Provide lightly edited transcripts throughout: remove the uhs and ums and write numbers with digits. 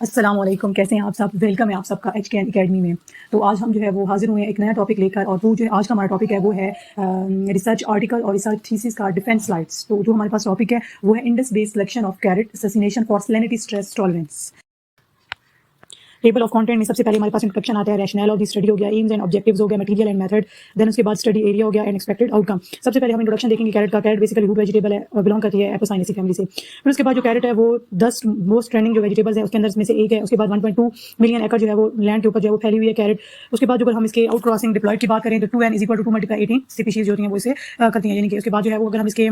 अस्सलाम वालेकुम, कैसे हैं आप सब? वेलकम है आप सबका एचकेएन एकेडमी में। तो आज हम जो है वो हाज़िर हुए हैं एक नया टॉपिक लेकर, और वो जो है आज का हमारा टॉपिक है वो है रिसर्च आर्टिकल और रिसर्च थीसिस का डिफेंस स्लाइड्स। तो जो हमारे पास टॉपिक है वो है indels based selection of carrot assassination for salinity stress tolerance. Table of content में सबसे पहले हमारे पास इंट्रोडक्शन आता है, रैशनल ऑफ द स्टडी हो गया, एम्स एंड ऑब्जेक्टिव्स हो गया, मटेरियल एंड मेथड, देन उसके बाद स्टडी एरिया हो गया एंड एक्सपेक्टेड आउटकम। सबसे पहले हम इंट्रोडक्शन देखेंगे कैरेट का। कैरेट बेसिकली रूट वेजिटेबल है और बिलोंग करती है एपोसाइनेसी फैमिली से। फिर उसके बाद जो कैरेट है वो 10 मोस्ट ट्रेंडिंग जो वेजिटेबल्स है उसके अंदर में से एक है। उसके बाद 1.2 मिलियन एकड़ जो है वो लैंड के ऊपर जो है वो फैली हुई है कैरेट। उसके बाद अगर हम इसके आउट क्रॉसिंग डिप्लॉयड की बात करें तो 2n = 2 × 18 स्पीशीज जो होती हैं वो इसे करती हैं। यानी कि उसके बाद जो है वो अगर हम इसके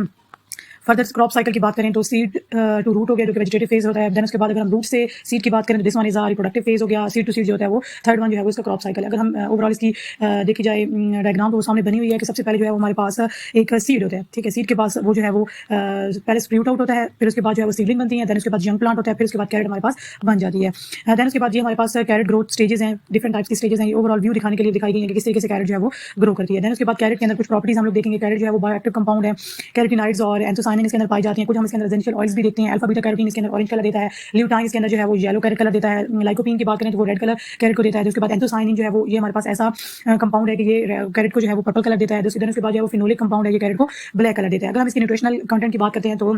फर्दर क्रॉप साइकिल की बात करें तो सीड टू रूट हो गया जो कि वेजिटेटिव फेज होता है। देन उसके बाद अगर हम रूट से सीड की बात करें तो this one is reproductive phase हो गया। सीड टू सीड जो होता है वो थर्ड वन जो है वो इसका क्रॉप साइकिल है। अगर हम ओवरऑल इसकी देखी जाए डायग्राम तो वो सामने बनी हुई है कि सबसे पहले जो है वो हमारे पास एक सीड होता है, ठीक है। सीड के पास वो जो है वो पहले स्प्रूट आउट होता है, फिर उसके बाद जो है वो सीडलिंग बनती है, देन उसके बाद यंग प्लांट होता है, फिर उसके बाद कैरेट हमारे पास बन जाती है। देन उसके बाद ये हमारे पास कैरेट ग्रोथ स्टेजेस हैं, डिफरेंट टाइप्स की स्टेजेस हैं। ये ओवरऑल व्यू दिखाने के लिए दिखाई गई है कि किस तरीके से कैरेट जो है वो ग्रो करती है। देन उसके बाद कैरेट के अंदर कुछ प्रॉपर्टीज हम लोग देखेंगे। कैरेट जो है वो बायोएक्टिव कंपाउंड है, कैरोटीनॉइड्स और एंथोसायनिन इसके अंदर पाई जाती हैं। कुछ हम इसके अंदर एसेंशियल ऑयल्स भी देखते हैं। अल्फा बीटा कैरोटीन इसके अंदर ऑरेंज कलर देता है, ल्यूटाइन इसके अंदर जो है वो येलो कलर देता है, लाइकोपीन की बात करें तो वो रेड कलर कैरेट को देता है। उसके बाद एंथोसायनिन जो है वो ये हमारे पास ऐसा कंपाउंड है कि ये कैरेट को जो है वो पर्पल कलर देता है। उसके बाद जो है वो फिनोलिक कंपाउंड है, ये कैरेट को ब्लैक कलर देता है। अगर हम इसके न्यूट्रिशनल कंटेंट की बात करते हैं तो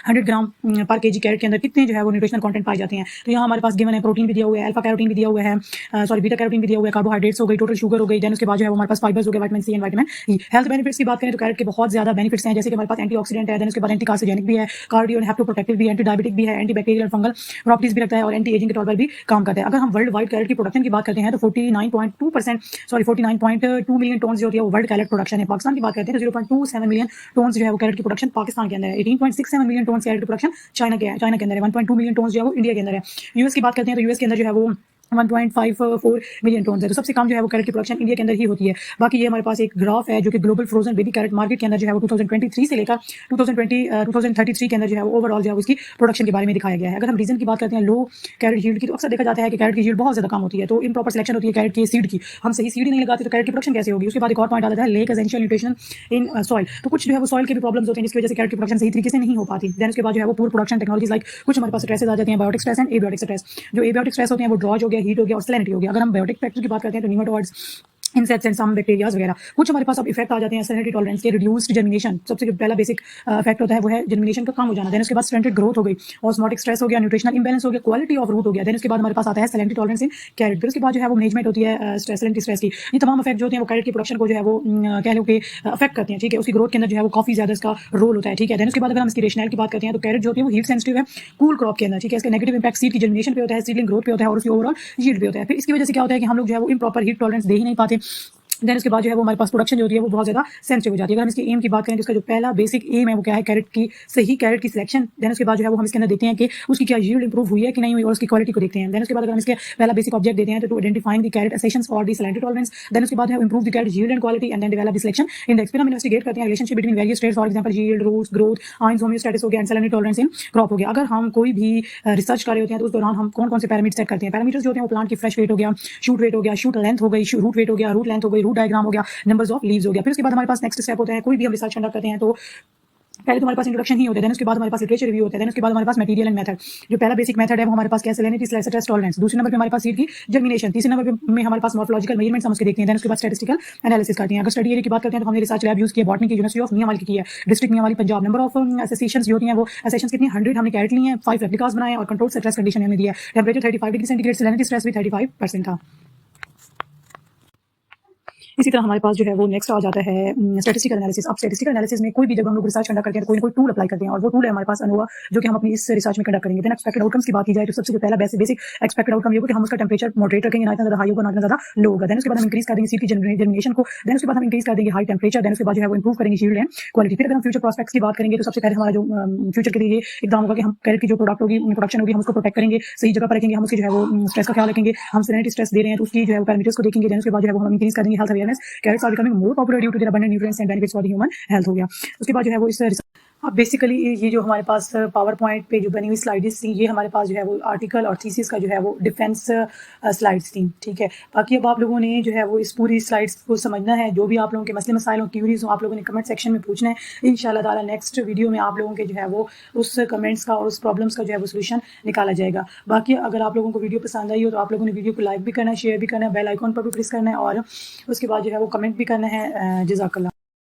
100 ग्राम पर केजी कैरेट के अंदर कितने जो है वो न्यूट्रिशनल कंटेंट पाए जाते हैं। तो यहाँ हमारे पास गिवन है, प्रोटीन भी दिया हुआ है, अल्फा कैरोटीन भी दिया हुआ है, बीटा कैरोटीन भी दिया हुआ है, कार्बोहाइड्रेट्स हो गई, टोटल शुगर हो गई। देन उसके बाद जो है वो हमारे पास फाइबर्स हो गए, vitamin C and vitamin E. Health benefits की बात करें तो कैरेट के बहुत ज्यादा बेनिफिट्स हैं, जैसे कि हमारे पास एंटीऑक्सीडेंट है, देन उसके बाद एंटी कार्सिनोजेनिक भी है, कार्डियो एंड हेप्टोप्रोटेक्टिव भी है, एंटी डायबिटिक भी है, एंटी बैक्टीरियल फंगल प्रॉपर्टीज भी रखता है और एंटी एजिंग के तौर पर भी काम करता है। अगर हम वर्ल्ड वाइड कैरेट की प्रोडक्शन की बात करते हैं तो 49.2 मिलियन टोन्स जो होती है वो वर्ल्ड कैरेट प्रोडक्शन है। पाकिस्तान की बात करते हैं तो 0.27 मिलियन टोन्स जो है वो कैरेट की प्रोडक्शन पाकिस्तान के अंदर है। 18.67 मिलियन टोन्स कैरेट की प्रोडक्शन चाइना के अंदर है। 1.2 मिलियन टोन्स जो है वो इंडिया के अंदर है। यूएस की बात करते हैं तो यूएस के अंदर जो है वो 1.54 मिलियन टोन्स है। तो सबसे कम जो है वो कैरेट की प्रोडक्शन इंडिया के अंदर ही होती है। बाकी ये हमारे पास एक ग्राफ है जो कि global frozen baby carrot market के अंदर जो है वो 2023 से लेकर 2033 के अंदर जो है वो ओवरऑल जो है उसकी प्रोडक्शन के बारे में दिखाया गया है। अगर हम रीजन की बात करते हैं लो कैरेट यील्ड की, तो अक्सर देखा जाता है कि कैरेट की यील्ड बहुत ज्यादा कम होती है, तो इम्प्रॉपर सिलेक्शन होती है कैरेट की सीड की। हम सही सीड ही नहीं लगाते तो कैरेट की प्रोडक्शन कैसे होगी। उसके बाद एक और पॉइंट आता है lake essential nutrition in soil. तो कुछ जो है वो सॉइल के भी प्रॉब्लम्स होते हैं जिसकी वजह से कैरेट की प्रोडक्शन सही तरीके से नहीं हो पाती। देन उसके बाद जो है वो पूर प्रोडक्शन टेक्नोलॉजीज लाइक कुछ हमारे पास स्ट्रेसेस आ जाते हैं, biotic stress and abiotic stress. जो एबियोटिक स्ट्रेस होते हैं वो ड्रॉज हो गया, हीट हो गया और सैलिनिटी हो गया। अगर हम बायोटिक फैक्टर की बात करते हैं तो nematodes, insects and some bacterias वगैरह। कुछ हमारे पास अब इफेक्ट आ जाते हैं सैलिनिटी टॉलरेंस के। रिड्यूस्ड जर्मिनेशन सबसे जो पहला बेसिक इफेक्ट होता है वो है जर्मिनेशन का कम हो जाना। देन उसके बाद स्टंटेड ग्रोथ हो गई, ऑस्मोटिक स्ट्रेस हो गया, न्यूट्रिशनल इंबैलेंस हो गया, क्वालिटी ऑफ रूट हो गया। देन उसके बाद हमारे पास आता है सैलिनिटी टॉलरेंस इन कैरेट। फिर उसके बाद जो है वो मैनेजमेंट होती है सैलिनिटी स्ट्रेस की। ये तमाम इफेक्ट जो होते हैं वो कैरेट की प्रोडक्शन को जो है वो कह लो कि अफेक्ट करते हैं, ठीक है। उसकी ग्रोथ के अंदर जो है वो काफी ज्यादा इसका रोल होता है, ठीक है। देन उसके बाद अगर हम इसकी रेशनल की बात करते हैं तो कैरेट जो होती है वो हीट सेंसिटिव है कूल क्रॉप के अंदर, ठीक है। इसका नेगेटिव इंपैक्ट सीड की जर्मिनेशन पे होता है, सीडलिंग ग्रोथ पे होता है और उसकी ओवरऑल यील्ड पे होता है। फिर इसकी वजह से क्या होता है कि हम लोग जो है वो इम्प्रॉपर हीट टॉलरेंस दे ही नहीं पाते। देन उसके बाद जो है वो हमारे पास प्रोडक्शन जो होती है वो बहुत ज्यादा सेंसिटिव हो जाती है। अगर हम इसकी एम की बात करें तो इसका जो पहला बेसिक एम है वो क्या है, कैरेट की सही कैरेट की सिलेक्शन। देन उसके बाद जो है वो हम इसके अंदर देखते हैं कि उसकी क्या यील्ड इंप्रूव हुई है कि नहीं हुई और उसकी क्वालिटी को देखते हैं। देन उसके बाद अगर हम इसके पहला बेसिक ऑब्जेक्ट देते हैं तो to identifying the carrot accessions for the salinity tolerance. Then उसके बाद है improve the carrot yield and quality and then develop the selection index. फिर हम इन्वेस्टिगेट करते हैं relationship between various traits, for example yield, roots, growth, ions, homeostasis हो गया and salinity tolerance in crop हो गया। अगर हम कोई भी रिसर्च कर रहे होते हैं तो उस दौरान हम कौन कौन से पैरामीटर चेक करते हैं। पैरामीटर्स जो होते हैं वो प्लांट की फ्रेश वेट हो गया, शूट वेट हो गया, शूट लेंथ हो गई, रूट वेट हो गया, रूट लेंथ हो गई, रूट डायग्राम हो गया, नंबर्स ऑफ लीव्स हो गया। फिर उसके बाद हमारे पास नेक्स्ट स्टेप होता है, कोई भी हम रिसर्च कंडक्ट करते हैं तो पहले तो हमारे पास इंट्रोडक्शन ही होता है, देन उसके बाद हमारे पास लिटरेचर रिव्यू होता है, देन उसके बाद हमारे पास मटेरियल एंड मेथड। जो पहला बेसिक मेथड है वो हमारे पास क्या है, सैलिनिटी स्लैश स्ट्रेस टॉलरेंस। दूसरे नंबर पे हमारे पास सीड की जर्मिनेशन, तीसरे नंबर पे में हमारे पास मॉर्फोलॉजिकल मेजरमेंट्स हम उसके देखते हैं, देन उसके बाद स्टैटिस्टिकल एनालिसिस करते हैं। अगर स्टडी एरिया की बात करते हैं तो हमने रिसर्च लैब यूज किया बॉटनी की यूनिवर्सिटी ऑफ मियां वाली की है, डिस्ट्रिक्ट मियां वाली पंजाब। नंबर ऑफ एसोसिएशंस जो होती हैं वो एसोसिएशंस कितनी 100 हमने कैरेट ली हैं, 5 रेप्लिकास बनाए और कंट्रोल स्ट्रेस कंडीशन हमने दिया है। Temperature 35 degree centigrade, salinity stress भी 35% था। इसी तरह हमारे पास जो है वो नेक्स्ट आ जाता है स्टैटिस्टिकल एनालिसिस। अब स्टैटिस्टिकल एनालिसिस में कोई भी जब हम लोग रिसर्च कंडक्ट करते हैं तो कोई ना कोई टूल अप्लाई करते हैं और वो टूल है हमारे पास अनोवा, जो कि हम अपनी इस रिसर्च में कंडक्ट करेंगे। देन एक्सपेक्टेड आउटकम्स की बात की जाए तो सबसे जो पहला बेसिक एक्सपेक्टेड आउटकम ये होगा कि हम उसका टेंपरेचर मॉडरेट रखेंगे, ना इतना ज्यादा हाई होगा ना इतना ज्यादा लो होगा। देन उसके बाद हम इंक्रीज कर देंगे सीड की जर्मिनेशन को, देन उसके बाद हम इंक्रीज कर देंगे हाई टेंपरेचर, देन उसके बाद जो है वो इंप्रूव करेंगे यील्ड एंड क्वालिटी। फिर अगर हम फ्यूचर प्रोस्पेक्ट्स की बात करेंगे तो सबसे पहले हमारा जो फ्यूचर के लिए ये एकदम होगा कि हम कैरेट की जो प्रोडक्ट होगी, प्रोडक्शन होगी, हम उसको प्रोटेक्ट करेंगे, सही जगह पर रखेंगे, हम उसकी जो है वो स्ट्रेस का ख्याल रखेंगे, हम सैलिनिटी स्ट्रेस दे रहे हैं तो उसकी जो है पैरामीटर्स को देखेंगे। देन उसके बाद जो है वो हम इंक्रीज कर देंगे health awareness. Carrots are becoming more popular due to their abundant nutrients and benefits for the human health हो गया। उसके बाद जो है वो इस अब बेसिकली ये जो हमारे पास पावर पॉइंट पे जो बनी हुई स्लाइड्स थी, ये हमारे पास जो है वो आर्टिकल और थीसिस का जो है वो डिफेंस स्लाइड्स थी, ठीक है। बाकी अब आप लोगों ने जो है वो इस पूरी स्लाइड्स को समझना है। जो भी आप लोगों के मसले मसाइल हो, क्यूरीज हो, आप लोगों ने कमेंट सेक्शन में पूछना है। इंशाल्लाह ताला नेक्स्ट वीडियो में आप लोगों के जो है वो उस कमेंट्स का और उस प्रॉब्लम्स का जो है वो सोल्यूशन निकाला जाएगा। बाकी अगर आप लोगों को वीडियो पसंद आई हो तो आप लोगों ने वीडियो को लाइक भी करना है, शेयर भी करना है, बेल आइकॉन पर भी प्रेस करना है और उसके बाद जो है वो कमेंट भी करना है। जज़ाकल्लाह।